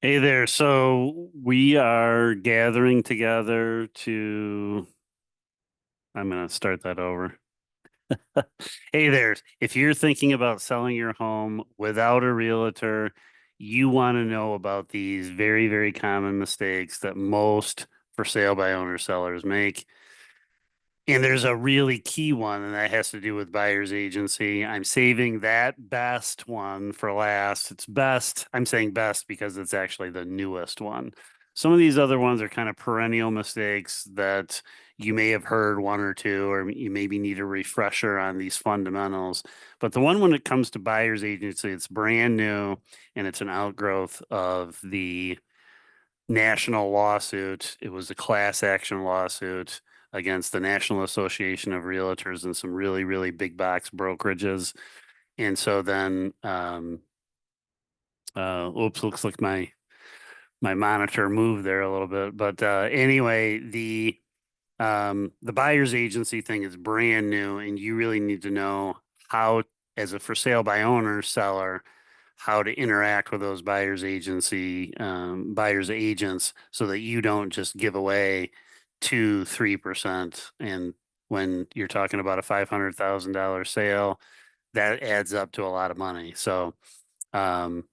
Hey there. So we are gathering together to, I'm going to start that over. Hey there. If you're thinking about selling your home without a realtor, you want to know about these very, very common mistakes that most for sale by owner sellers make. And there's a really key one, and that has to do with buyer's agency. I'm saving that best one for last. It's best. I'm saying best because it's actually the newest one. Some of these other ones are kind of perennial mistakes that you may have heard one or two, or you maybe need a refresher on these fundamentals. But the one when it comes to buyer's agency, it's brand new and it's an outgrowth of the national lawsuit. It was a class action lawsuit against the National Association of Realtors and some really, really big box brokerages. And so then, oops, looks like my monitor moved there a little bit. But anyway, the buyer's agency thing is brand new, and you really need to know how, as a for sale by owner seller, how to interact with those buyer's agents so that you don't just give away 2, 3%. And when you're talking about a $500,000 sale, that adds up to a lot of money. Um,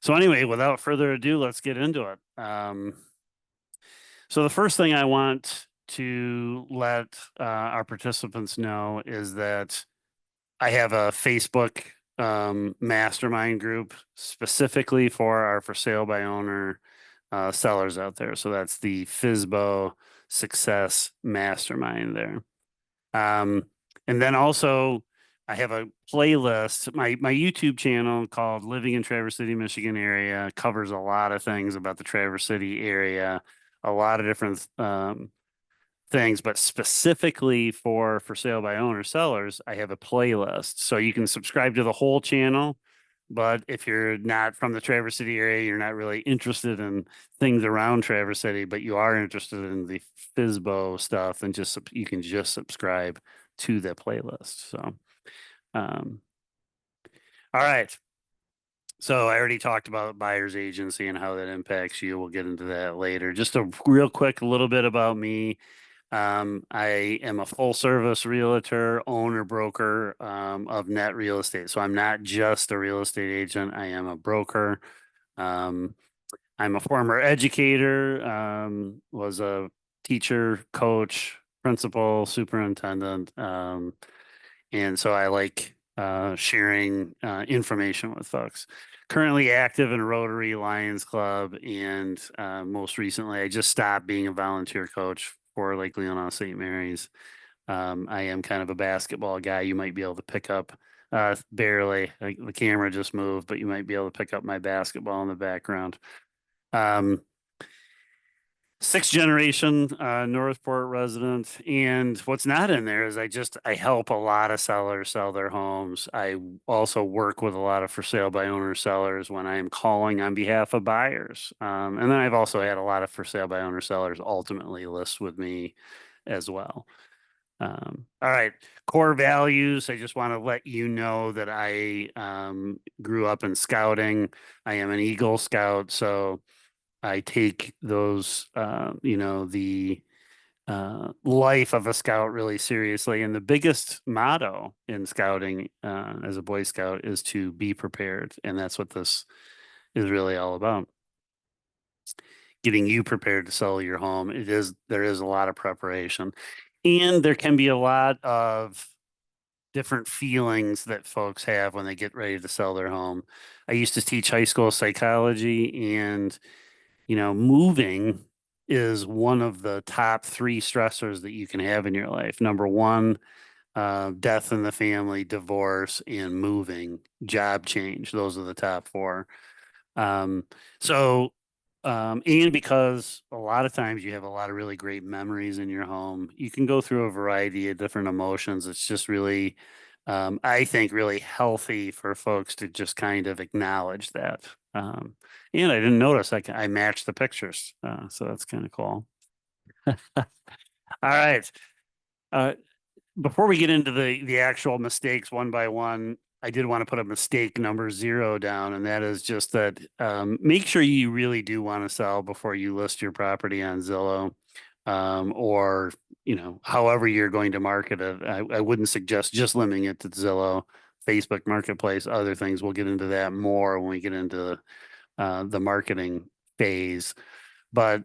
so anyway, without further ado, let's get into it. So the first thing I want to let our participants know is that I have a Facebook mastermind group specifically for our for sale by owner sellers out there. So that's the FSBO Success Mastermind there. Um, and then also I have a playlist. My YouTube channel called Living in Traverse City, Michigan area covers a lot of things about the Traverse City area, a lot of different things, but specifically for sale by owner sellers, I have a playlist. So you can subscribe to the whole channel. But if you're not from the Traverse City area, you're not really interested in things around Traverse City, but you are interested in the FSBO stuff, then you can just subscribe to the playlist. So, um, all right. So I already talked about buyer's agency and how that impacts you. We'll get into that later. Just a real quick little bit about me. I am a full service realtor, owner, broker of net real estate. So I'm not just a real estate agent, I am a broker. Um, I'm a former educator, was a teacher, coach, principal, superintendent. And so I like sharing information with folks. Currently active in Rotary Lions Club, and most recently, I just stopped being a volunteer coach for Lake Leelanau St. Mary's. I am kind of a basketball guy. You might be able to pick up barely. Like the camera just moved, but you might be able to pick up my basketball in the background. Um, Sixth generation Northport resident. And what's not in there is I help a lot of sellers sell their homes. I also work with a lot of for sale by owner sellers when I am calling on behalf of buyers. And then I've also had a lot of for sale by owner sellers ultimately list with me as well. All right, core values. I just want to let you know that I grew up in scouting. I am an Eagle Scout, so I take those, the life of a scout really seriously. And the biggest motto in scouting as a Boy Scout is to be prepared. And that's what this is really all about. Getting you prepared to sell your home. There is a lot of preparation. And there can be a lot of different feelings that folks have when they get ready to sell their home. I used to teach high school psychology, and moving is one of the top three stressors that you can have in your life. Number one, death in the family, divorce, and moving, job change. Those are the top four. Um, so, and because a lot of times you have a lot of really great memories in your home, you can go through a variety of different emotions. It's just really, I think, really healthy for folks to just kind of acknowledge that. And I didn't notice I matched the pictures, so that's kind of cool. All right. Uh, Before we get into the actual mistakes one by one, I did want to put a mistake number 0 down, and that is just that make sure you really do want to sell before you list your property on Zillow, or however you're going to market it. I wouldn't suggest just limiting it to Zillow, Facebook Marketplace, other things. We'll get into that more when we get into the marketing phase. But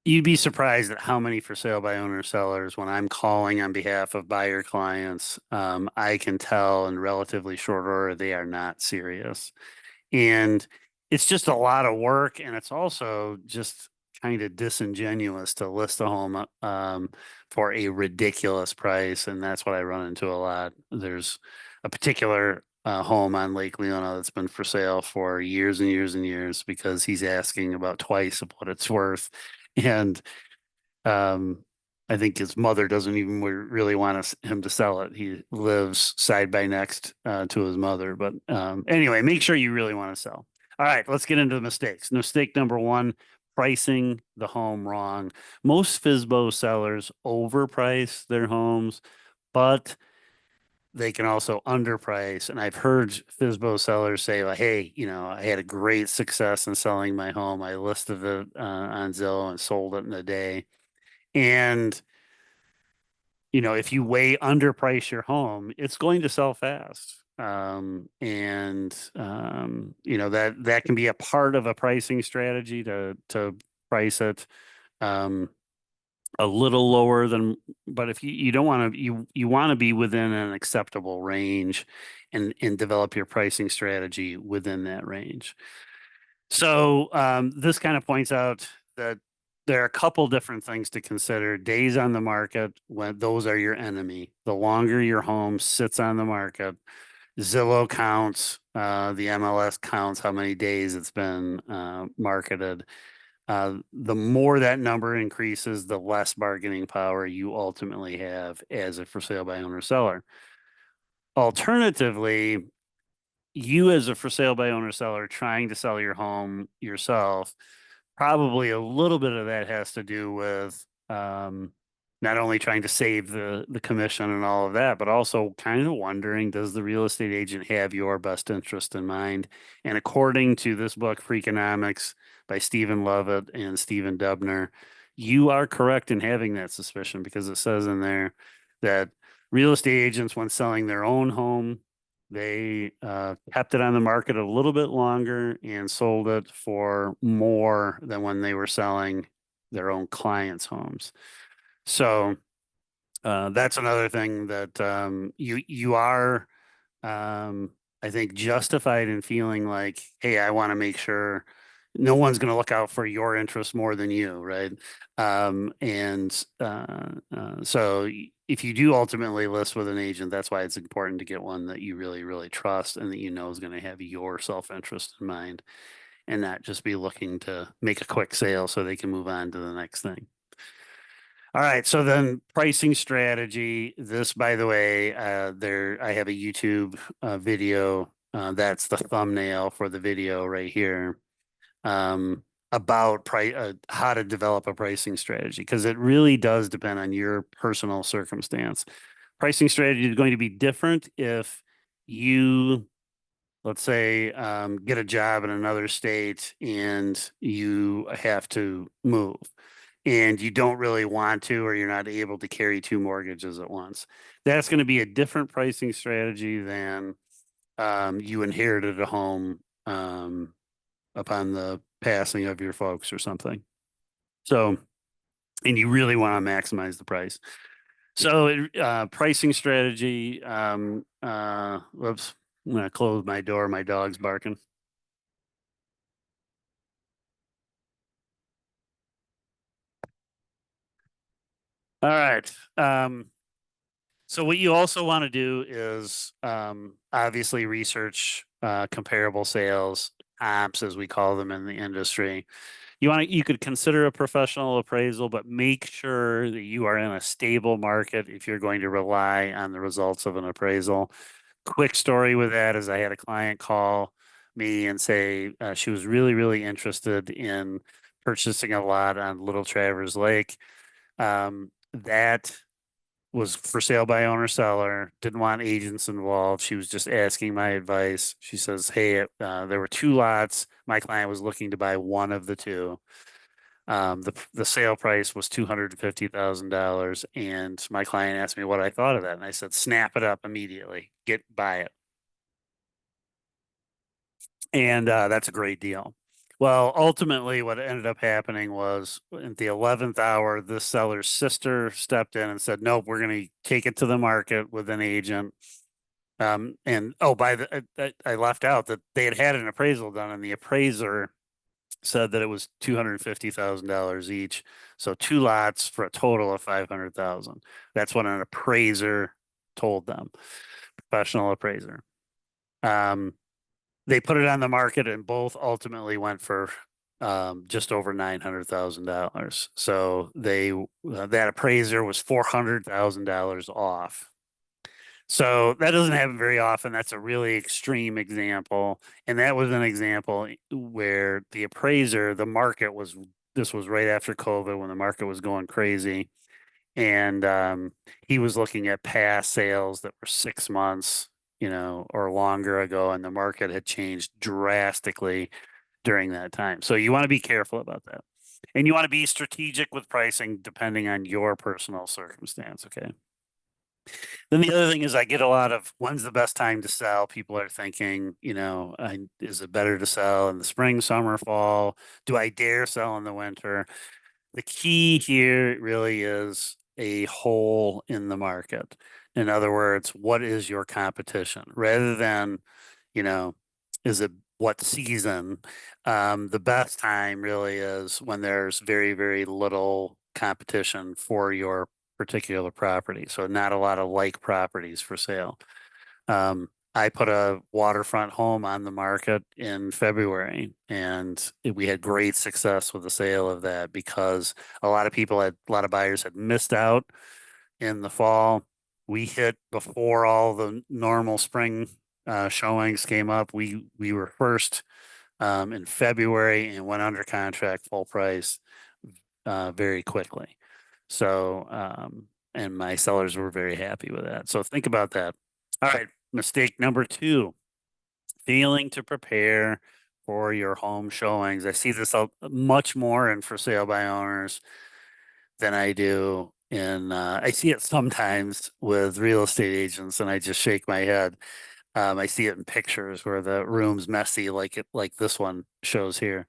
you'd be surprised at how many for sale by owner sellers, when I'm calling on behalf of buyer clients, I can tell in relatively short order they are not serious. And it's just a lot of work. And it's also just kind of disingenuous to list a home for a ridiculous price. And that's what I run into a lot. There's a particular home on Lake Leona that's been for sale for years and years and years because he's asking about twice of what it's worth. And um, I think his mother doesn't even really want him to sell it. He lives side by next to his mother. But anyway, make sure you really want to sell. All right, let's get into the mistakes. Mistake number one, pricing the home wrong. Most FSBO sellers overprice their homes, but they can also underprice. And I've heard FSBO sellers say, like, hey, I had a great success in selling my home. I listed it on Zillow and sold it in a day. And, if you way underprice your home, it's going to sell fast. That can be a part of a pricing strategy to price it. Um, a little lower than, but if you don't want to, you want to be within an acceptable range and develop your pricing strategy within that range. So this kind of points out that there are a couple different things to consider. Days on the market, when those are your enemy. The longer your home sits on the market, Zillow counts, the MLS counts how many days it's been marketed. The more that number increases, the less bargaining power you ultimately have as a for sale by owner seller. Alternatively, you as a for sale by owner seller trying to sell your home yourself, probably a little bit of that has to do with not only trying to save the commission and all of that, but also kind of wondering, does the real estate agent have your best interest in mind? And according to this book, Freakonomics by Stephen Lovett and Stephen Dubner, you are correct in having that suspicion because it says in there that real estate agents, when selling their own home, they kept it on the market a little bit longer and sold it for more than when they were selling their own clients' homes. So that's another thing that you are, I think, justified in feeling like, hey, I want to make sure no one's going to look out for your interests more than you, right? So if you do ultimately list with an agent, that's why it's important to get one that you really, really trust and that you know is going to have your self-interest in mind and not just be looking to make a quick sale so they can move on to the next thing. All right, so then pricing strategy. This, by the way, I have a YouTube video. That's the thumbnail for the video right here, about how to develop a pricing strategy because it really does depend on your personal circumstance. Pricing strategy is going to be different if you, let's say, get a job in another state and you have to move and you don't really want to, or you're not able to carry two mortgages at once. That's going to be a different pricing strategy than you inherited a home upon the passing of your folks or something. So, and you really want to maximize the price. So, pricing strategy. Whoops, I'm going to close my door. My dog's barking. All right. So what you also want to do is obviously research comparable sales, comps as we call them in the industry. You could consider a professional appraisal, but make sure that you are in a stable market if you're going to rely on the results of an appraisal. Quick story with that is I had a client call me and say she was really, really interested in purchasing a lot on Little Travers Lake. That was for sale by owner seller, didn't want agents involved. She was just asking my advice. She says, "Hey, there were two lots. My client was looking to buy one of the two. The sale price was $250,000, and my client asked me what I thought of that, and I said, snap it up immediately, get buy it, and that's a great deal." Well, ultimately, what ended up happening was in the 11th hour, this seller's sister stepped in and said, "Nope, we're going to take it to the market with an agent." And oh, I left out that they had had an appraisal done, and the appraiser said that it was $250,000 each. So two lots for a total of 500,000. That's what an appraiser told them, professional appraiser. Um, they put it on the market and both ultimately went for just over $900,000. So that appraiser was $400,000 off. So that doesn't happen very often. That's a really extreme example. And that was an example where the appraiser, the market was, this was right after COVID when the market was going crazy. And he was looking at past sales that were 6 months, or longer ago, and the market had changed drastically during that time. So you want to be careful about that. And you want to be strategic with pricing depending on your personal circumstance. Okay. Then the other thing is I get a lot of when's the best time to sell? People are thinking, is it better to sell in the spring, summer, fall? Do I dare sell in the winter? The key here really is a hole in the market. In other words, what is your competition? Rather than, you know, is it what season? The best time really is when there's very, very little competition for your particular property. So not a lot of like properties for sale. I put a waterfront home on the market in February, and we had great success with the sale of that because a lot of buyers had missed out in the fall. We hit before all the normal spring showings came up. We were first in February and went under contract full price very quickly. So, and my sellers were very happy with that. So think about that. All right, mistake number two, failing to prepare for your home showings. I see this much more in for sale by owners than I do in, I see it sometimes with real estate agents and I just shake my head. I see it in pictures where the room's messy like this one shows here.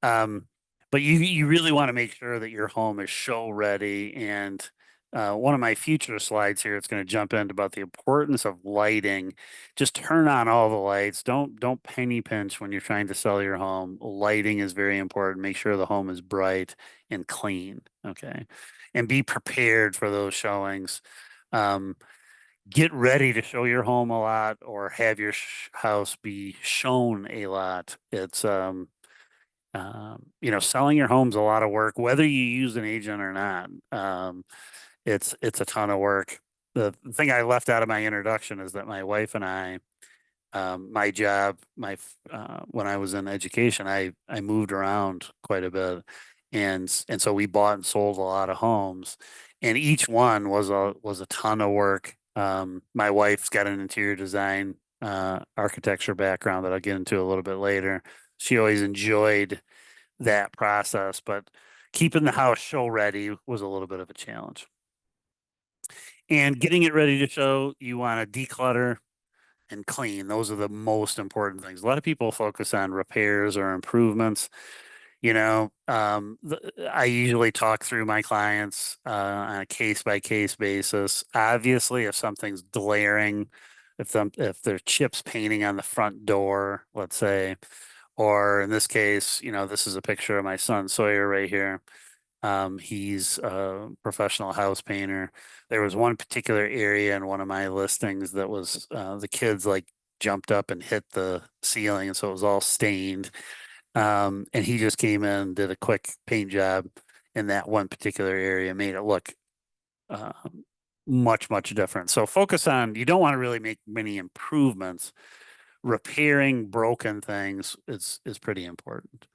Um, but you really want to make sure that your home is show ready. And one of my future slides here, it's going to jump into about the importance of lighting. Just turn on all the lights. Don't penny pinch when you're trying to sell your home. Lighting is very important. Make sure the home is bright and clean. Okay, and be prepared for those showings. Um, get ready to show your home a lot or have your house be shown a lot. Selling your home's a lot of work, whether you use an agent or not. It's a ton of work. The thing I left out of my introduction is that my wife and I, my job, when I was in education, I moved around quite a bit, and so we bought and sold a lot of homes, and each one was a ton of work. My wife's got an interior design architecture background that I'll get into a little bit later. She always enjoyed that process, but keeping the house show ready was a little bit of a challenge. And getting it ready to show, you want to declutter and clean. Those are the most important things. A lot of people focus on repairs or improvements. I usually talk through my clients on a case by case basis. Obviously, if something's glaring, if there's chips painting on the front door, let's say, or in this case, this is a picture of my son Sawyer right here. He's a professional house painter. There was one particular area in one of my listings that was the kids like jumped up and hit the ceiling, and so it was all stained. And he just came in, did a quick paint job in that one particular area, made it look uh, much, much different. So focus on, you don't want to really make many improvements. Repairing broken things is pretty important.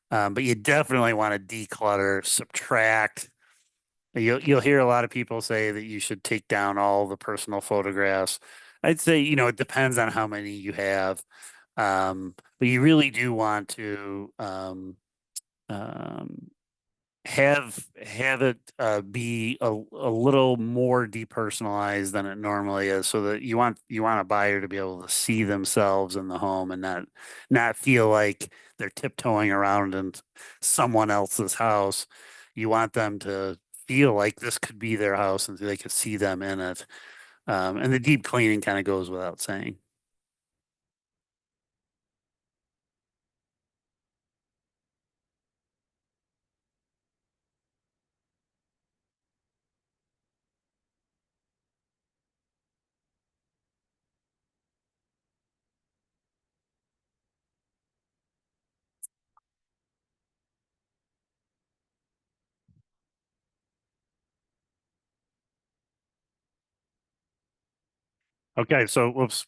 But you definitely want to declutter, subtract, You'll hear a lot of people say that you should take down all the personal photographs. I'd say, it depends on how many you have. But you really do want to um, have it be a little more depersonalized than it normally is, so that you want a buyer to be able to see themselves in the home and not feel like they're tiptoeing around in someone else's house. You want them to feel like this could be their house and they could see them in it. And the deep cleaning kind of goes without saying. Okay, so whoops.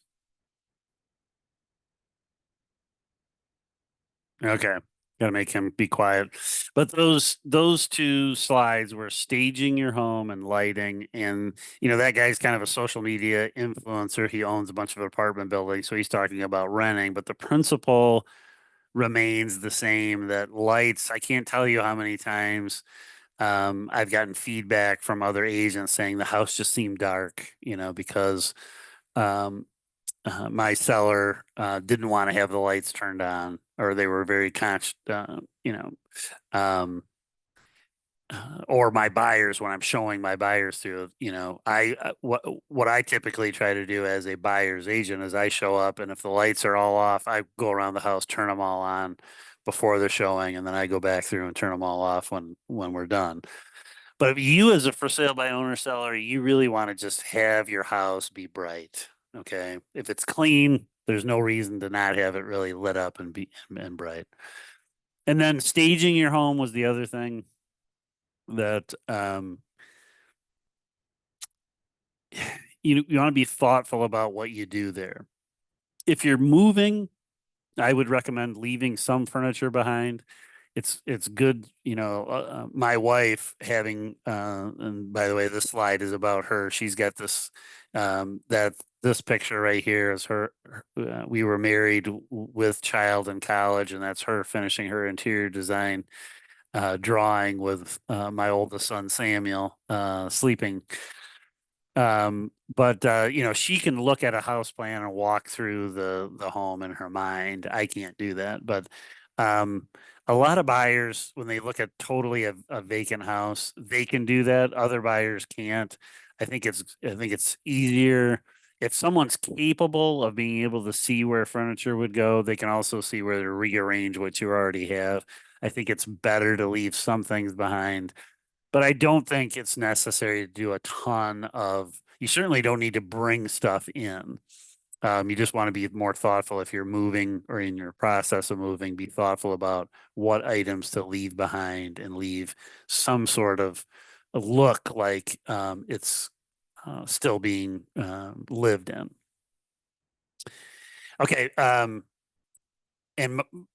Okay. Gotta make him be quiet. But those two slides were staging your home and lighting. And that guy's kind of a social media influencer. He owns a bunch of apartment buildings, so he's talking about renting, but the principle remains the same, that lights, I can't tell you how many times I've gotten feedback from other agents saying the house just seemed dark, because um, my seller didn't want to have the lights turned on, or they were very conscious, um, or my buyers, when I'm showing my buyers through, what I typically try to do as a buyer's agent is I show up, and if the lights are all off, I go around the house, turn them all on before they're showing, and then I go back through and turn them all off when we're done. But if you, as a for sale by owner seller, you really want to just have your house be bright. Okay. If it's clean, there's no reason to not have it really lit up and bright. And then staging your home was the other thing that you want to be thoughtful about what you do there. If you're moving, I would recommend leaving some furniture behind. It's good, my wife having, and by the way, this slide is about her. She's got that this picture right here is we were married with child in college, and that's her finishing her interior design drawing with my oldest son, Samuel, sleeping. But she can look at a house plan and walk through the home in her mind. I can't do that. But um, a lot of buyers, when they look at totally a vacant house, they can do that. Other buyers can't. I think it's easier if someone's capable of being able to see where furniture would go. They can also see where to rearrange what you already have. I think it's better to leave some things behind, but I don't think it's necessary to do a ton of, you certainly don't need to bring stuff in. You just want to be more thoughtful if you're moving or in your process of moving, be thoughtful about what items to leave behind and leave some sort of a look like it's still being lived in. Okay. And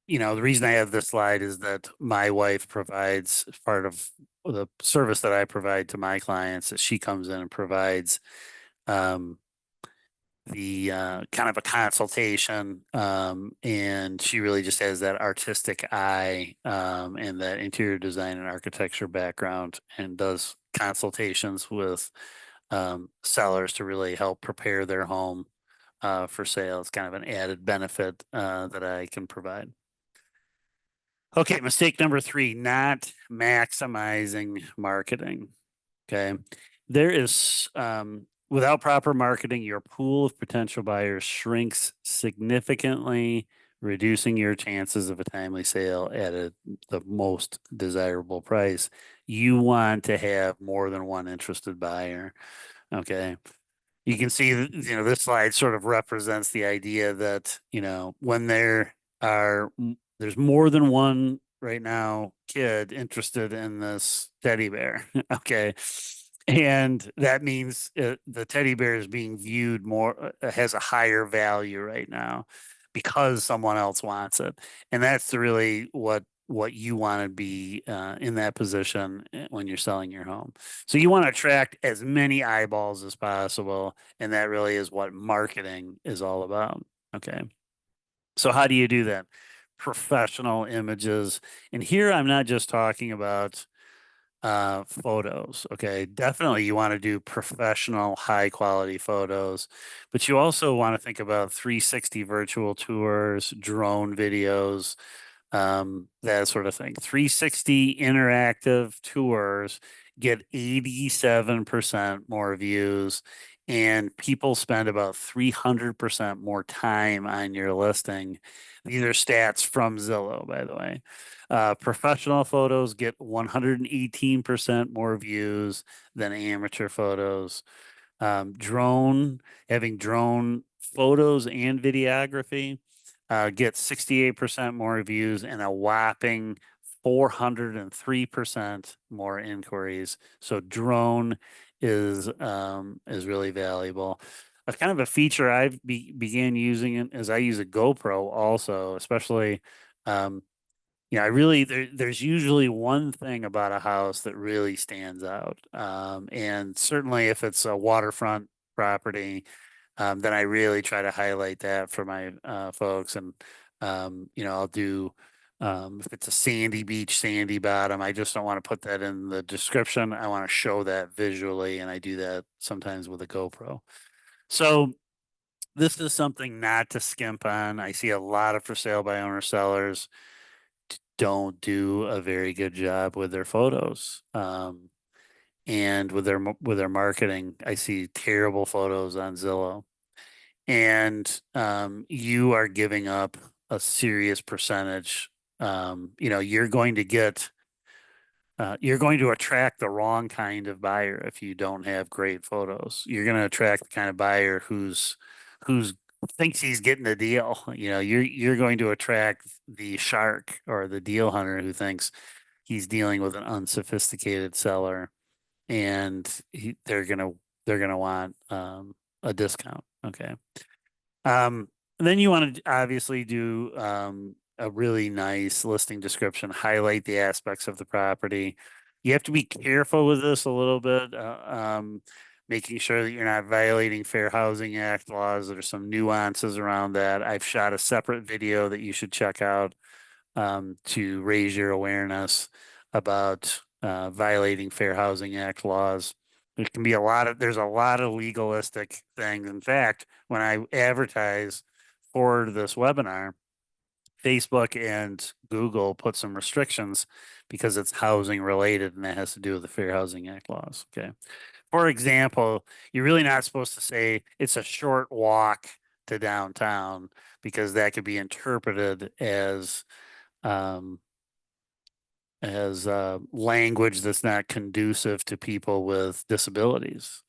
the reason I have this slide is that my wife provides part of the service that I provide to my clients, that she comes in and provides um, the kind of a consultation, and she really just has that artistic eye and that interior design and architecture background, and does consultations with sellers to really help prepare their home for sale. It's kind of an added benefit that I can provide. Okay, mistake number three, not maximizing marketing. Okay. There is, without proper marketing, your pool of potential buyers shrinks significantly, reducing your chances of a timely sale at the most desirable price. You want to have more than one interested buyer. Okay. You can see, this slide sort of represents the idea that, when there's more than one right now kid interested in this teddy bear. Okay. And that means the teddy bear is being viewed more, has a higher value right now because someone else wants it. And that's really what what you want to be in that position when you're selling your home. So you want to attract as many eyeballs as possible, and that really is what marketing is all about. Okay. So how do you do that? Professional images. And here I'm not just talking about photos. Okay. Definitely you want to do professional, high quality photos, but you also want to think about 360 virtual tours, drone videos, that sort of thing. 360 interactive tours get 87% more views, and people spend about 300% more time on your listing. These are stats from Zillow, by the way. Professional photos get 118% more views than amateur photos. Having drone photos and videography gets 68% more views and a whopping 403% more inquiries. So drone is really valuable. A kind of a feature I've began using it is I use a GoPro also, especially I really there's usually one thing about a house that really stands out. And certainly if it's a waterfront property, then I really try to highlight that for my folks. And I'll do if it's a sandy beach, sandy bottom, I just don't want to put that in the description. I want to show that visually, and I do that sometimes with a GoPro. So this is something not to skimp on. I see a lot of for sale by owner sellers don't do a very good job with their photos. And with their marketing, I see terrible photos on Zillow, and you are giving up a serious percentage. You're going to attract the wrong kind of buyer if you don't have great photos. You're going to attract the kind of buyer who's thinks he's getting a deal. You're going to attract the shark or the deal hunter who thinks he's dealing with an unsophisticated seller, and they're gonna want a discount. Okay. Then you want to obviously do a really nice listing description, highlight the aspects of the property. You have to be careful with this a little bit, making sure that you're not violating Fair Housing Act laws. There's some nuances around that. I've shot a separate video that you should check out to raise your awareness about violating Fair Housing Act laws. There's a lot of legalistic things. In fact, when I advertise for this webinar, Facebook and Google put some restrictions because it's housing related and that has to do with the Fair Housing Act laws. Okay. For example, you're really not supposed to say it's a short walk to downtown because that could be interpreted um, as language that's not conducive to people with disabilities.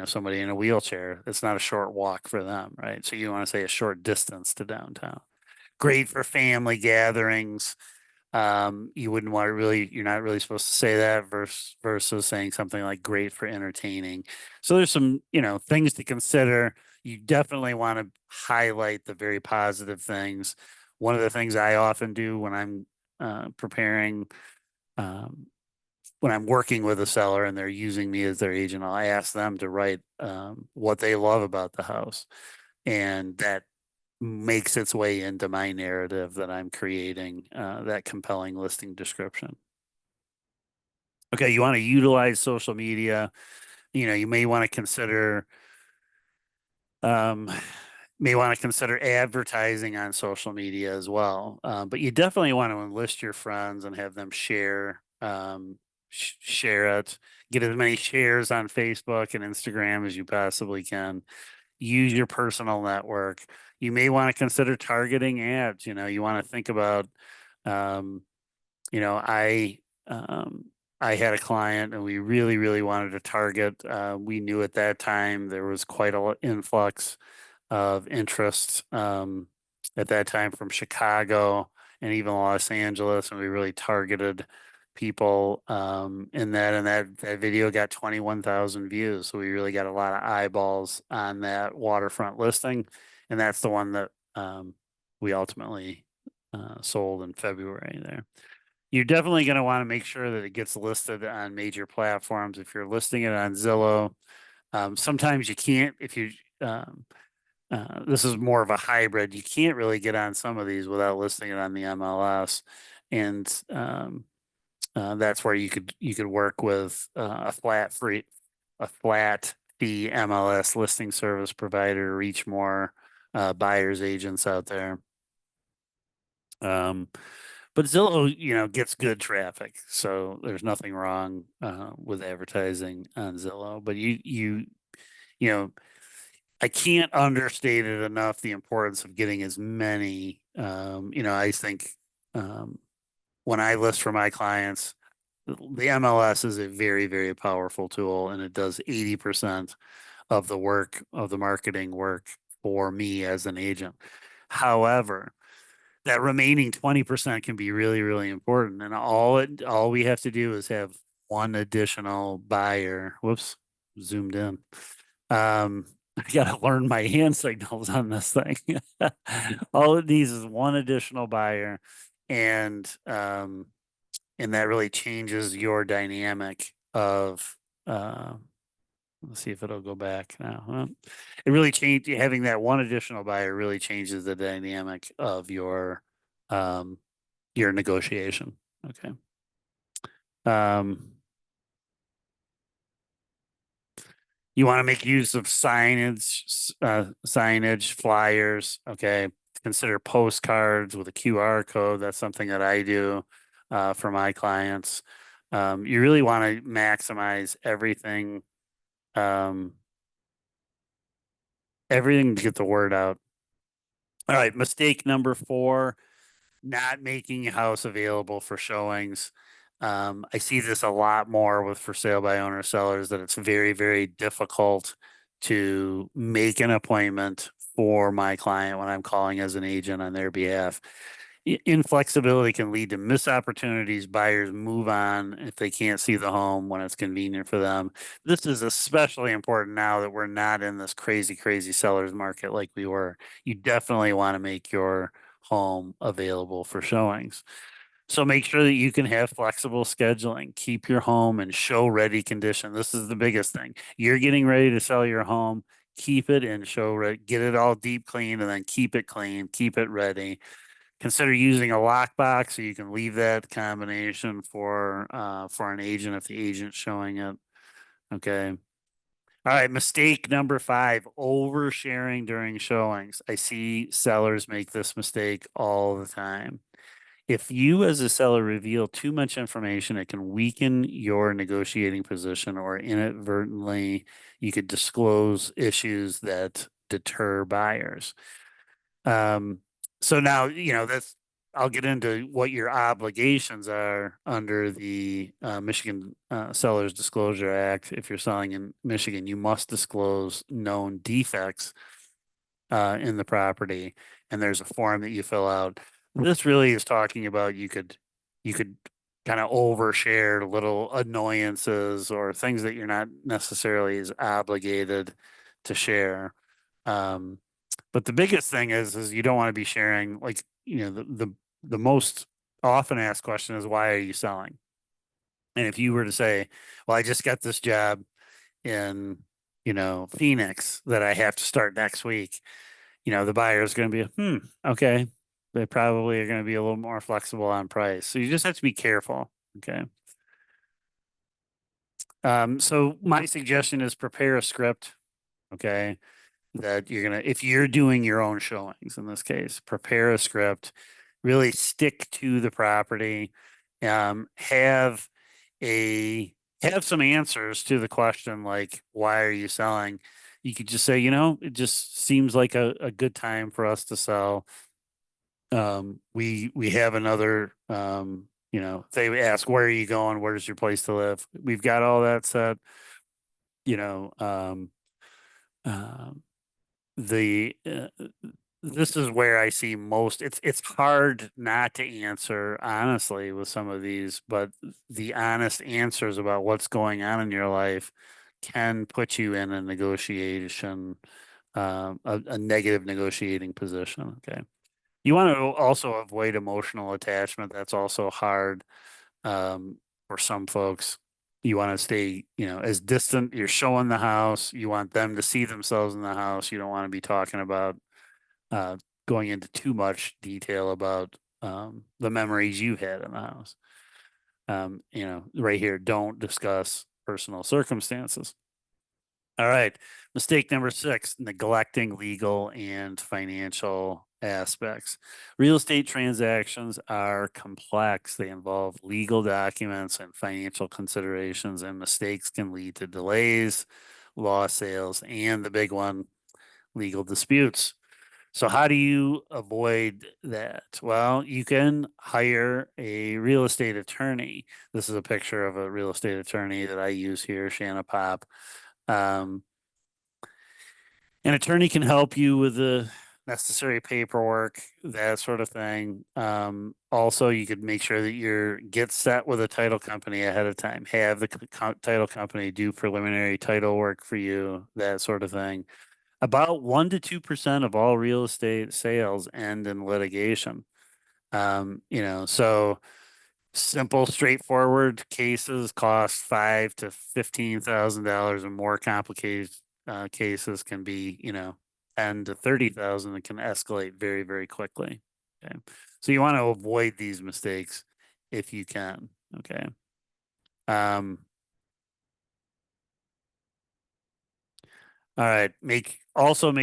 Somebody in a wheelchair, it's not a short walk for them, right? So you want to say a short distance to downtown. Great for family gatherings. You're not really supposed to say that versus saying something like great for entertaining. So there's some, things to consider. You definitely want to highlight the very positive things. One of the things I often do when I'm preparing um, when I'm working with a seller and they're using me as their agent, I'll ask them to write what they love about the house. And that makes its way into my narrative that I'm creating, that compelling listing description. Okay, you want to utilize social media. You um, may want to consider advertising on social media as well. But you definitely want to enlist your friends and have them share it. Get as many shares on Facebook and Instagram as you possibly can. Use your personal network. You may want to consider targeting ads. You want to think about, um, you know, I um, I had a client and we really, really wanted to target. We knew at that time there was quite a influx of interest at that time from Chicago and even Los Angeles, and we really targeted people in that. And that video got 21,000 views, so we really got a lot of eyeballs on that waterfront listing, and that's the one that we ultimately sold in February there. you're definitely going to want to make sure that it gets listed on major platforms. If you're listing it on Zillow, sometimes you can't, if you, this is more of a hybrid. You can't really get on some of these without listing it on the MLS. And that's where you could work with a flat fee MLS listing service provider to reach more buyers agents out there. Um, but Zillow, gets good traffic, so there's nothing wrong with advertising on Zillow. But you know, I can't understate it enough the importance of getting as many. I think um, when I list for my clients, the MLS is a very, very powerful tool, and it does 80% of the work of the marketing work for me as an agent. However, that remaining 20% can be really, really important. And all we have to do is have one additional buyer. Whoops, zoomed in. I gotta learn my hand signals on this thing. All it needs is one additional buyer, and and that really changes your dynamic of let's see if it'll go back now. It really changed having that one additional buyer really changes the dynamic of um your negotiation. Okay. Um you want to make use of signage, flyers, okay. Consider postcards with a QR code. That's something that I do for my clients. You really want to maximize um, everything to get the word out. All right, mistake number 4, not making your house available for showings. I see this a lot more with for sale by owner sellers that it's very, very difficult to make an appointment for my client when I'm calling as an agent on their behalf. Inflexibility can lead to missed opportunities. Buyers move on if they can't see the home when it's convenient for them. This is especially important now that we're not in this crazy, crazy seller's market like we were. You definitely want to make your home available for showings. So make sure that you can have flexible scheduling. Keep your home in show ready condition. This is the biggest thing. You're getting ready to sell your home. Keep it in show ready. Get it all deep clean and then keep it clean. Keep it ready. Consider using a lockbox so you can leave that combination for an agent if the agent's showing it. Okay. All right, mistake number 5, oversharing during showings. I see sellers make this mistake all the time. If you as a seller reveal too much information, it can weaken your negotiating position or inadvertently you could disclose issues that deter buyers. Um, so now, that's I'll get into what your obligations are under the Michigan Sellers Disclosure Act. If you're selling in Michigan, you must disclose known defects in the property, and there's a form that you fill out. This really is talking about you could kind of overshare little annoyances or things that you're not necessarily as obligated to share. Um, but the biggest thing is you don't want to be sharing like, the most often asked question is why are you selling? And if you were to say, well, I just got this job in, Phoenix that I have to start next week, the buyer is going to be, okay. They probably are going to be a little more flexible on price. So you just have to be careful. Okay. So my suggestion is prepare a script. Okay. That if you're doing your own showings in this case, prepare a script, really stick to the property, um, have a have some answers to the question like why are you selling? You could just say, it just seems like a good time for us to sell. We have another they ask where are you going? Where's your place to live? We've got all that set, you know, um the this is where I see most it's hard not to answer honestly with some of these, but the honest answers about what's going on in your life can put you in a negotiation, a negative negotiating position. Okay. You want to also avoid emotional attachment. That's also hard for some folks. You want to stay, as distant. You're showing the house. You want them to see themselves in the house. You don't want to be talking about uh, going into too much detail about the memories you had in the house. Right here, don't discuss personal circumstances. All right. Mistake number 6, neglecting legal and financial aspects. Real estate transactions are complex. They involve legal documents and financial considerations, and mistakes can lead to delays, lost sales, and the big one, legal disputes. So how do you avoid that? Well, you can hire a real estate attorney. This is a picture of a real estate attorney that I use here, Shanna Pop. Um, an attorney can help you with the necessary paperwork, that sort of thing. Also, you could make sure that you're get set with a title company ahead of time. Have the title company do preliminary title work for you, that sort of thing. About 1 to 2% of all real estate sales end in litigation. So simple, straightforward cases cost $5,000 to $15,000, and more complicated cases can be, 10 to 30,000, and can escalate very, very quickly. Okay, so you want to avoid these mistakes if you can. Okay. Um, all right. Make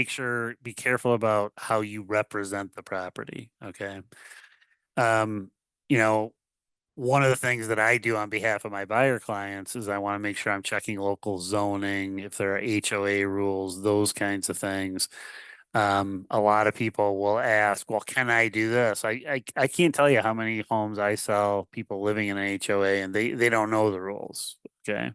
sure be careful about how you represent the property. Okay. Um, you know, One of the things that I do on behalf of my buyer clients is I want to make sure I'm checking local zoning, if there are HOA rules, those kinds of things. A lot of people will ask, well, can I do this? I can't tell you how many homes I sell people living in an HOA, and they don't know the rules. Okay.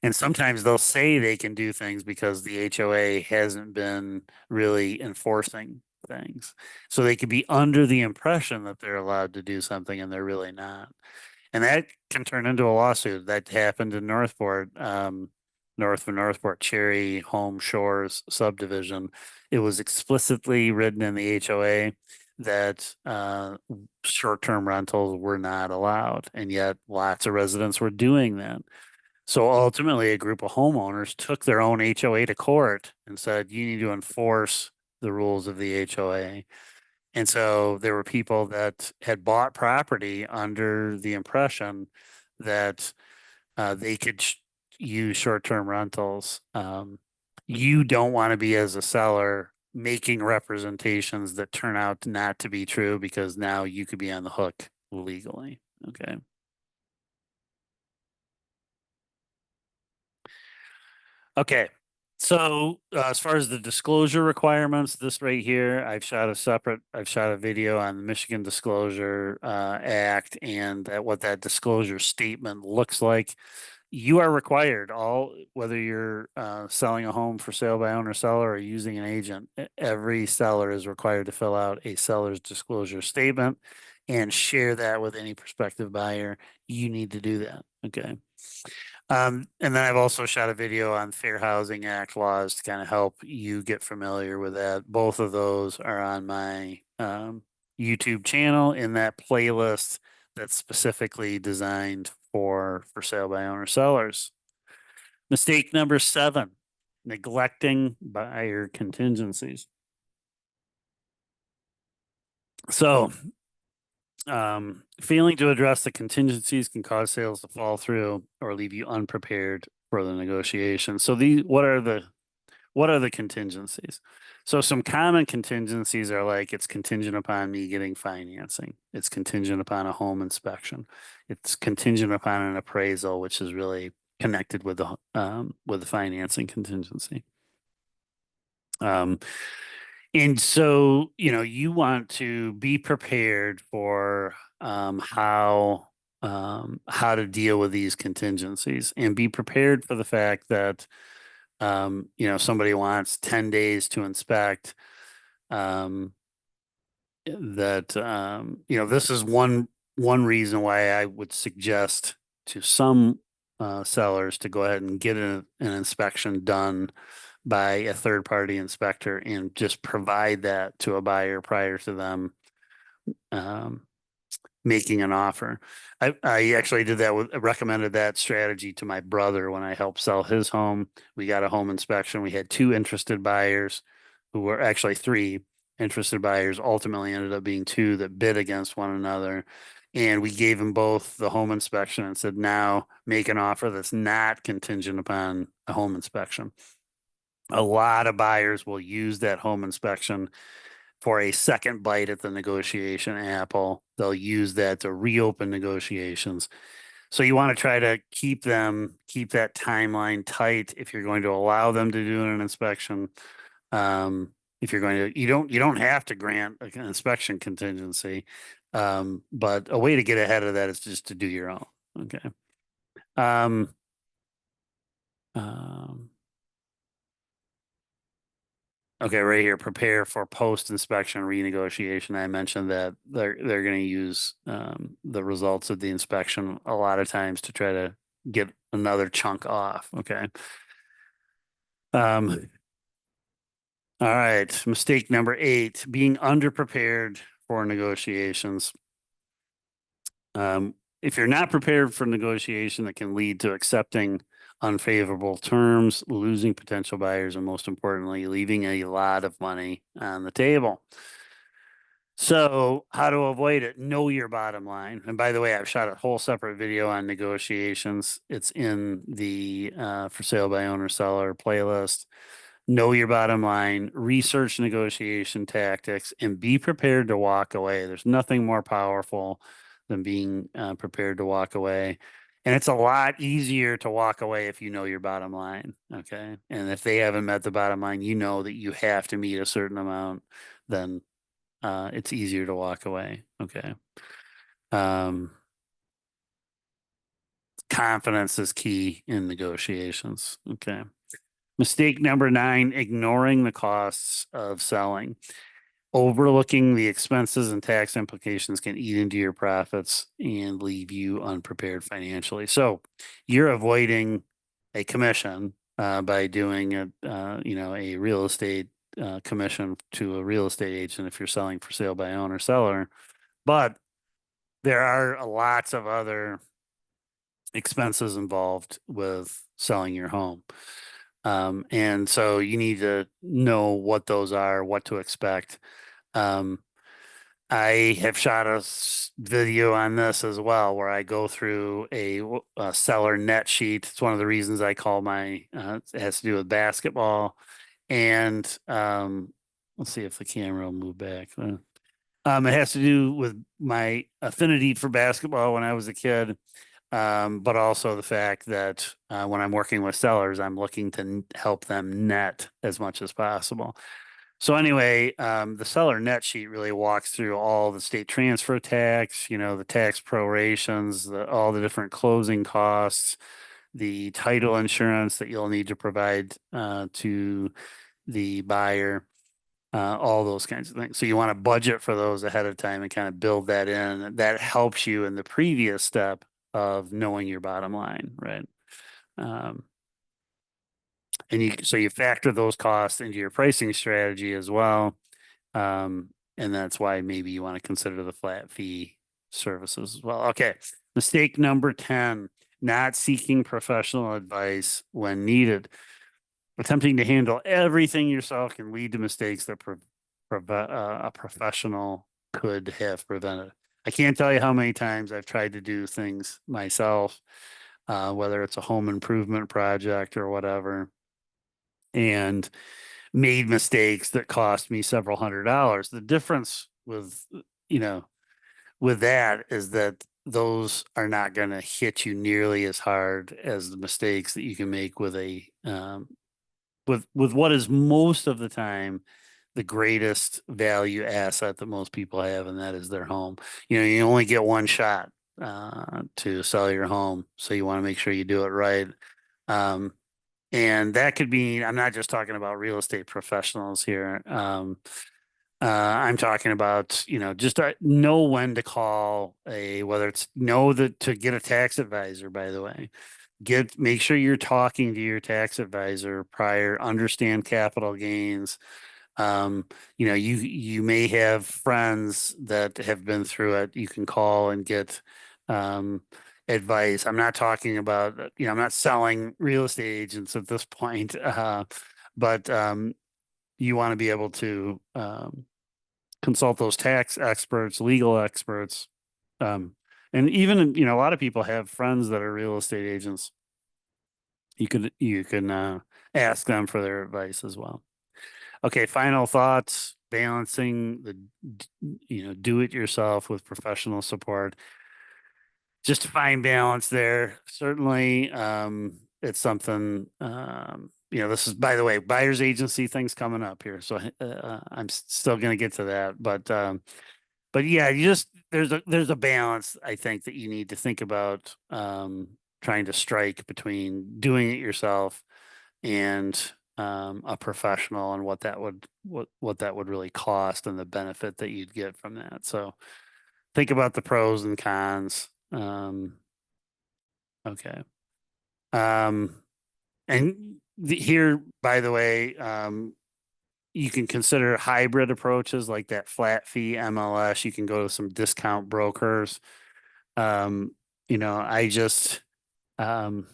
And sometimes they'll say they can do things because the HOA hasn't been really enforcing things. So they could be under the impression that they're allowed to do something and they're really not. And that can turn into a lawsuit. That happened in Northport, north of Northport, Cherry Home Shores subdivision. It was explicitly written in the HOA that short-term rentals were not allowed, and yet lots of residents were doing that. So ultimately, a group of homeowners took their own HOA to court and said, you need to enforce the rules of the HOA. And so there were people that had bought property under the impression that they could use short-term rentals. You don't want to be, as a seller, making representations that turn out not to be true, because now you could be on the hook legally. Okay. Okay. So as far as the disclosure requirements, this right here, I've shot a video on the Michigan Disclosure Act, and what that disclosure statement looks like. You are required, whether you're selling a home for sale by owner seller or using an agent, every seller is required to fill out a seller's disclosure statement and share that with any prospective buyer. You need to do that. Okay. And then I've also shot a video on Fair Housing Act laws to kind of help you get familiar with that. Both of those are on my YouTube channel in that playlist that's specifically designed for sale by owner sellers. Mistake number 7, neglecting buyer contingencies. So failing to address the contingencies can cause sales to fall through or leave you unprepared for the negotiation. So what are the contingencies? So some common contingencies are like, it's contingent upon me getting financing. It's contingent upon a home inspection. It's contingent upon an appraisal, which is really connected with the financing contingency. Um, and so, you want to be prepared for how to deal with these contingencies, and be prepared for the fact that somebody wants 10 days to inspect. Um, this is one reason why I would suggest to some sellers to go ahead and get an inspection done by a third party inspector and just provide that to a buyer prior to them making an offer. I actually did that with recommended that strategy to my brother when I helped sell his home. We got a home inspection. We had two interested buyers who were actually three interested buyers, ultimately ended up being two that bid against one another. And we gave them both the home inspection and said, now make an offer that's not contingent upon a home inspection. A lot of buyers will use that home inspection for a second bite at the negotiation apple. They'll use that to reopen negotiations. So you want to try to keep that timeline tight if you're going to allow them to do an inspection. If you're going to, you don't have to grant an inspection contingency. But a way to get ahead of that is just to do your own. Okay. Um, um, Okay, right here, prepare for post-inspection renegotiation. I mentioned that they're going to use the results of the inspection a lot of times to try to get another chunk off. Okay. Um, all right. Mistake number 8, being underprepared for negotiations. If you're not prepared for negotiation, that can lead to accepting unfavorable terms, losing potential buyers, and most importantly, leaving a lot of money on the table. So, how to avoid it? Know your bottom line. And by the way, I've shot a whole separate video on negotiations. It's in the for sale by owner seller playlist. Know your bottom line, research negotiation tactics, and be prepared to walk away. There's nothing more powerful than being prepared to walk away. And it's a lot easier to walk away if you know your bottom line. Okay. And if they haven't met the bottom line, you know that you have to meet a certain amount, then it's easier to walk away. Okay. Um, Confidence is key in negotiations. Okay. Mistake number 9, ignoring the costs of selling. Overlooking the expenses and tax implications can eat into your profits and leave you unprepared financially. So you're avoiding a commission by doing a real estate commission to a real estate agent if you're selling for sale by owner seller. But there are lots of other expenses involved with selling your home. And so you need to know what those are, what to expect. Um, I have shot a video on this as well, where I go through a seller net sheet. It's one of the reasons I call it has to do with basketball. And let's see if the camera will move back. It has to do with my affinity for basketball when I was a kid, but also the fact that when I'm working with sellers, I'm looking to help them net as much as possible. So anyway, the seller net sheet really walks through all the state transfer tax, the tax prorations, all the different closing costs, the title insurance that you'll need to provide to the buyer, all those kinds of things. So you want to budget for those ahead of time and kind of build that in. That helps you in the previous step of knowing your bottom line, right? Um, so you factor those costs into your pricing strategy as well. And that's why maybe you want to consider the flat fee services as well. Okay. Mistake number 10, not seeking professional advice when needed. Attempting to handle everything yourself can lead to mistakes that a professional could have prevented. I can't tell you how many times I've tried to do things myself, whether it's a home improvement project or whatever, and made mistakes that cost me several $100s. The difference you know, with that is that those are not going to hit you nearly as hard as the mistakes that you can make with with what is most of the time the greatest value asset that most people have, and that is their home. You only get one shot to sell your home, so you want to make sure you do it right. And that could be, I'm not just talking about real estate professionals here. I'm talking about, just know when to call whether it's know that to get a tax advisor, by the way. Make sure you're talking to your tax advisor prior, understand capital gains, You may have friends that have been through it. You can call and get um, advice. I'm not talking about, I'm not selling real estate agents at this point, but you want to be able to consult those tax experts, legal experts, um, and even a lot of people have friends that are real estate agents. You can ask them for their advice as well. Okay, final thoughts, balancing the do it yourself with professional support. Just to find balance there. Certainly, it's something, this is, by the way, buyer's agency things coming up here. So I'm still going to get to that. But yeah, there's a balance, I think, that you need to think about trying to strike between doing it yourself and a professional, and what that would really cost and the benefit that you'd get from that. So think about the pros and cons. Okay. Um, and here, by the way, you can consider hybrid approaches like that flat fee MLS. You can go to some discount brokers. Um, I just um,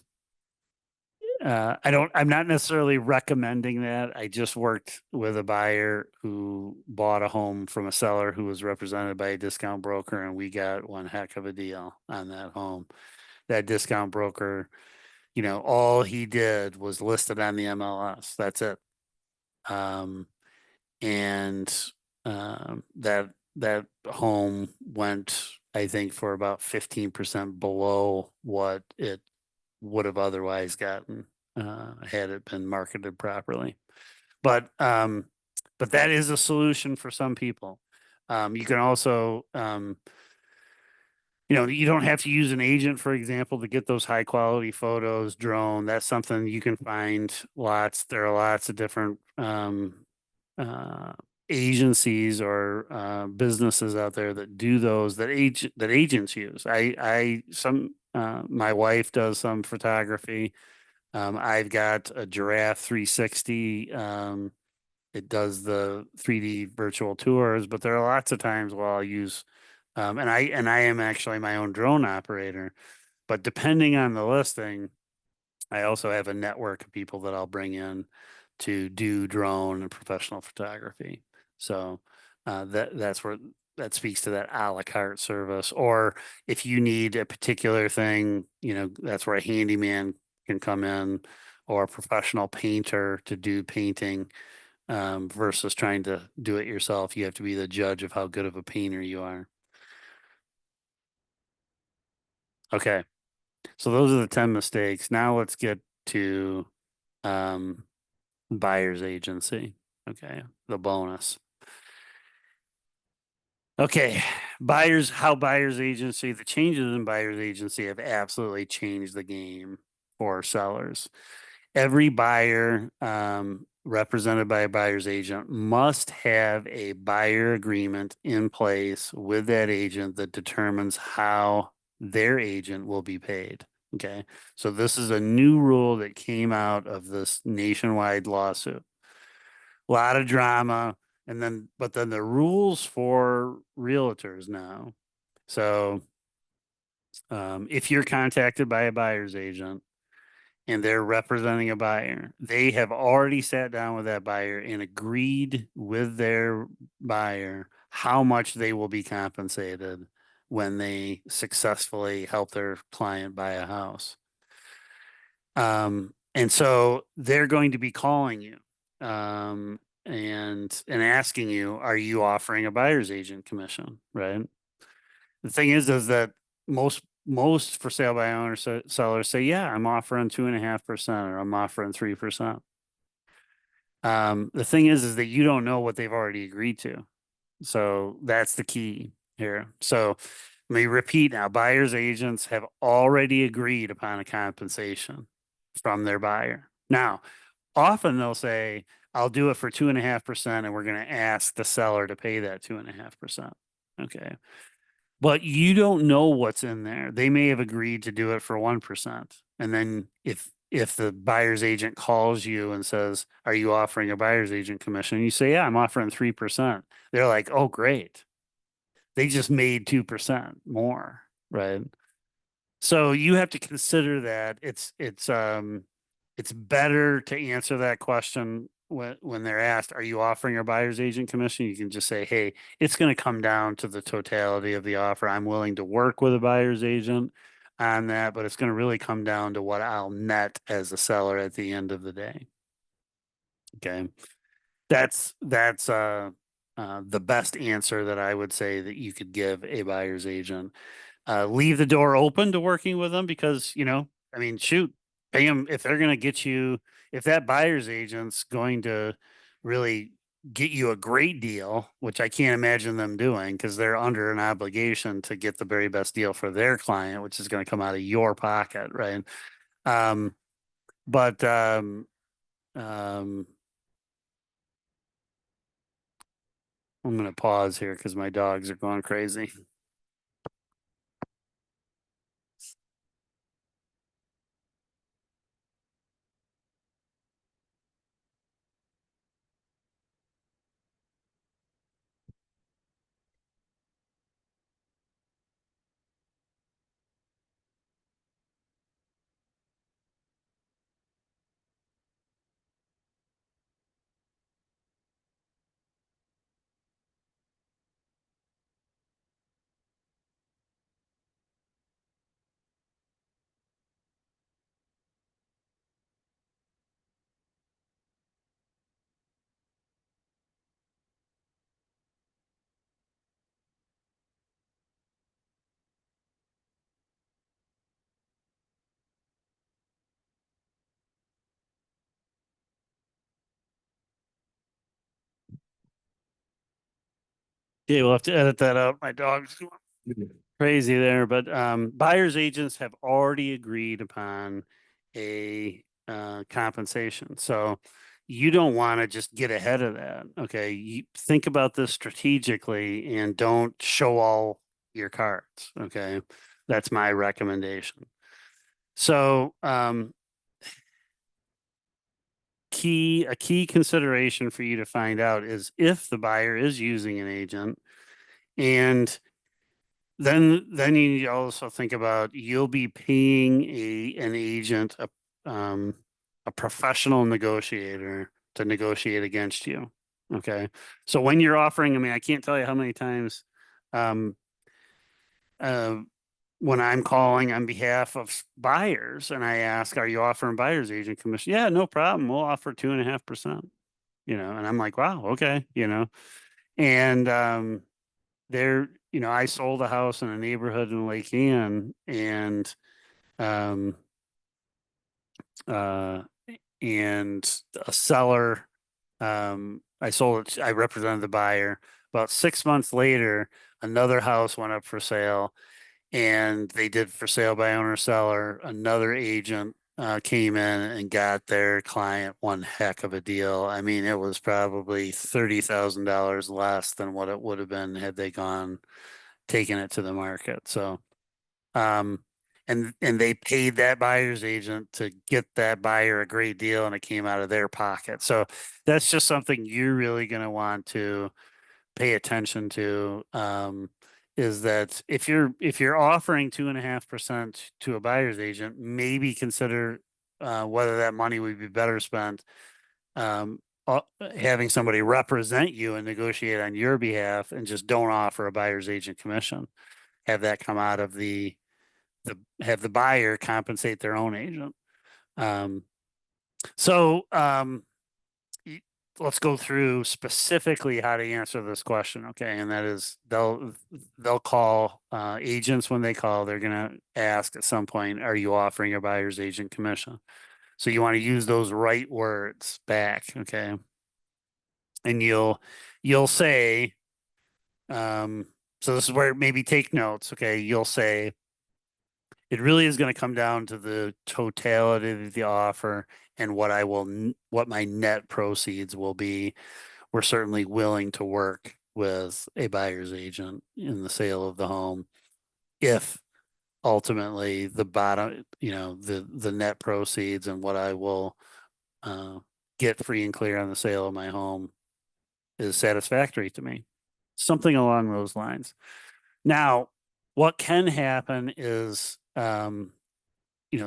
I'm not necessarily recommending that. I just worked with a buyer who bought a home from a seller who was represented by a discount broker, and we got one heck of a deal on that home. That discount broker, all he did was list it on the MLS. That's it. Um, and that home went, I think, for about 15% below what it would have otherwise gotten had it been marketed properly. But um, but that is a solution for some people. You can also you don't have to use an agent, for example, to get those high quality photos, drone. That's something you can find lots. There are lots of different uh, agencies or businesses out there that do those that agents use. My wife does some photography. I've got a Giraffe 360. It does the 3D virtual tours, but there are lots of times where I'll use, and I am actually my own drone operator. But depending on the listing, I also have a network of people that I'll bring in to do drone and professional photography. So that's where that speaks to that a la carte service. Or if you need a particular thing, that's where a handyman can come in, or a professional painter to do painting versus trying to do it yourself. You have to be the judge of how good of a painter you are. Okay, so those are the 10 mistakes. Now let's get to um, buyer's agency. Okay, the bonus. Okay, how buyer's agency, the changes in buyer's agency have absolutely changed the game for sellers. Every buyer represented by a buyer's agent must have a buyer agreement in place with that agent that determines how their agent will be paid. Okay, so this is a new rule that came out of this nationwide lawsuit. A lot of drama, but then the rules for realtors now. So if you're contacted by a buyer's agent and they're representing a buyer, they have already sat down with that buyer and agreed with their buyer how much they will be compensated when they successfully help their client buy a house. And so they're going to be calling you and asking you, are you offering a buyer's agent commission? Right. The thing is that most for sale by owner sellers say, yeah, I'm offering 2.5% or I'm offering 3%. The thing is that you don't know what they've already agreed to. So that's the key here. So let me repeat now, buyer's agents have already agreed upon a compensation from their buyer. Now, often they'll say, I'll do it for 2.5%, and we're going to ask the seller to pay that 2.5%. Okay. But you don't know what's in there. They may have agreed to do it for 1%. And then if if the buyer's agent calls you and says, "Are you offering a buyer's agent commission?" You say, "Yeah, I'm offering 3%." They're like, "Oh, great. They just made 2% more." Right. So you have to consider that it's better to answer that question when they're asked, "Are you offering a buyer's agent commission?" You can just say, "Hey, it's going to come down to the totality of the offer. I'm willing to work with a buyer's agent on that, but it's going to really come down to what I'll net as a seller at the end of the day." Okay. That's the best answer that I would say that you could give a buyer's agent. Leave the door open to working with them because, I mean, shoot, pay them if they're going to get you, if that buyer's agent's going to really get you a great deal, which I can't imagine them doing because they're under an obligation to get the very best deal for their client, which is going to come out of your pocket, right? Um, but um, I'm going to pause here because my dogs are going crazy. Yeah, we'll have to edit that out. My dog's crazy there, but buyer's agents have already agreed upon a compensation. So you don't want to just get ahead of that. Okay. You think about this strategically and don't show all your cards. Okay. That's my recommendation. So a key consideration for you to find out is if the buyer is using an agent, and then you need to also think about you'll be paying an agent, um a professional negotiator to negotiate against you. Okay. So when you're offering, I mean, I can't tell you how many times um uh when I'm calling on behalf of buyers and I ask, "Are you offering buyer's agent commission?" "Yeah, no problem. We'll offer 2.5%." And I'm like, "Wow, okay," and I sold a house in a neighborhood in Lake Ann, and um uh and a seller, I sold it, I represented the buyer. About 6 months later, another house went up for sale, and they did for sale by owner seller. Another agent came in and got their client one heck of a deal. I mean, it was probably $30,000 less than what it would have been had they gone taking it to the market. So, um, and they paid that buyer's agent to get that buyer a great deal, and it came out of their pocket. So that's just something you're really going to want to pay attention to. Is that if you're offering 2.5% to a buyer's agent, maybe consider whether that money would be better spent um, having somebody represent you and negotiate on your behalf, and just don't offer a buyer's agent commission. Have that come out of the have the buyer compensate their own agent. Um, so let's go through specifically how to answer this question. Okay, and that is they'll call agents. When they call, they're gonna ask at some point, "Are you offering a buyer's agent commission?" So you want to use those right words back. Okay, and you'll say, so this is where maybe take notes. Okay, you'll say, "It really is going to come down to the totality of the offer and what my net proceeds will be. We're certainly willing to work with a buyer's agent in the sale of the home if ultimately the bottom, the net proceeds and what I will uh, get free and clear on the sale of my home is satisfactory to me. Something along those lines. Now, what can happen is,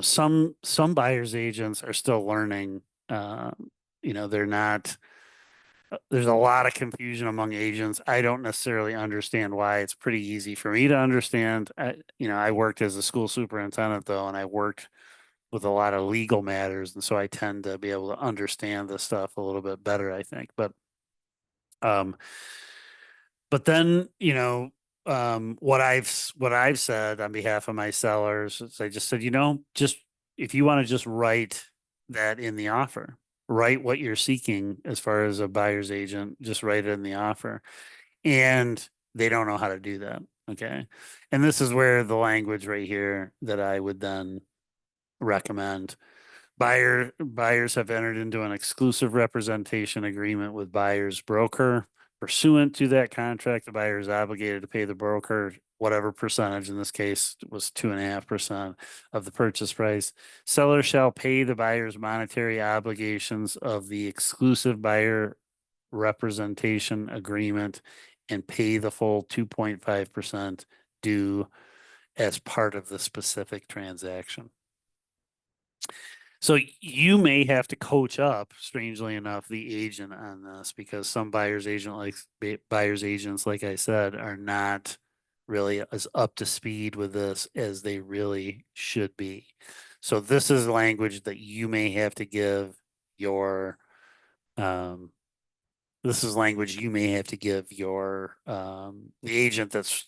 some buyers agents are still learning. Uh, they're not. There's a lot of confusion among agents. I don't necessarily understand why. It's pretty easy for me to understand. I worked as a school superintendent though, and I worked with a lot of legal matters, and so I tend to be able to understand this stuff a little bit better, I think. Um, but then, what I've said on behalf of my sellers is I just said, just if you want to just write that in the offer, write what you're seeking as far as a buyer's agent, just write it in the offer. And they don't know how to do that. Okay. And this is where the language right here that I would then recommend. Buyers have entered into an exclusive representation agreement with buyer's broker. Pursuant to that contract, the buyer is obligated to pay the broker whatever percentage, in this case was 2.5% of the purchase price. Seller shall pay the buyer's monetary obligations of the exclusive buyer representation agreement and pay the full 2.5% due as part of the specific transaction. So you may have to coach up, strangely enough, the agent on this because some buyers agents, like I said, are not really as up to speed with this as they really should be. So this is language that you may have to give your um, this is language you may have to give your the agent that's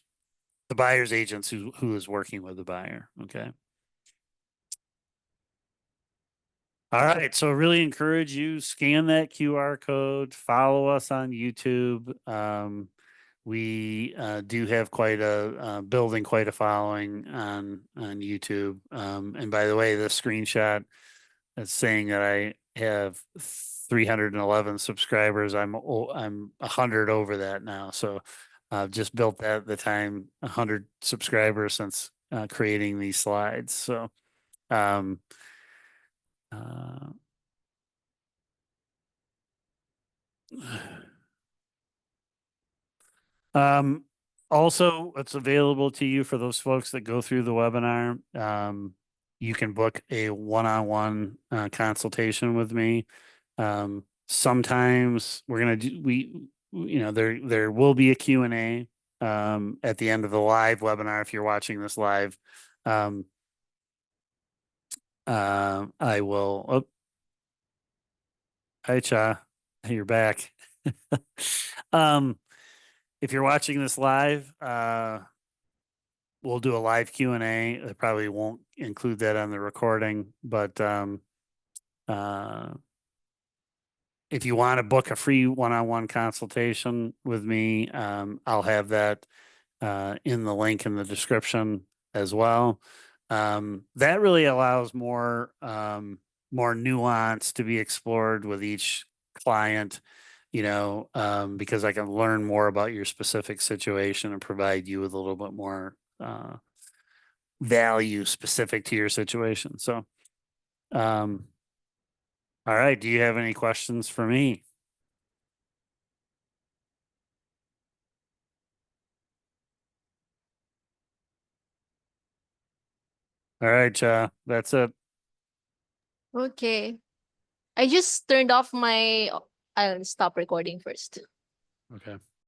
the buyer's agents who is working with the buyer. Okay. All right. So really encourage you, scan that QR code, follow us on YouTube. We do have building quite a following on YouTube. And by the way, the screenshot is saying that I have 311 subscribers. I'm 100 over that now. So I've just built that at the time 100 subscribers since creating these slides. So um, uh, Um, also, it's available to you for those folks that go through the webinar. You can book a one-on-one consultation with me. Sometimes we're gonna do there will be a Q&A at the end of the live webinar if you're watching this live. Um, I will. Oh, hi, Cha. You're back. Um, if you're watching this live, we'll do a live Q&A. I probably won't include that on the recording, but uh, if you want to book a free one-on-one consultation with me, I'll have that in the link in the description as well. That really allows more nuance to be explored with each client, because I can learn more about your specific situation and provide you with a little bit more value specific to your situation. So, um, all right. Do you have any questions for me? All right, that's it. Okay. I just turned off my. I'll stop recording first. Okay.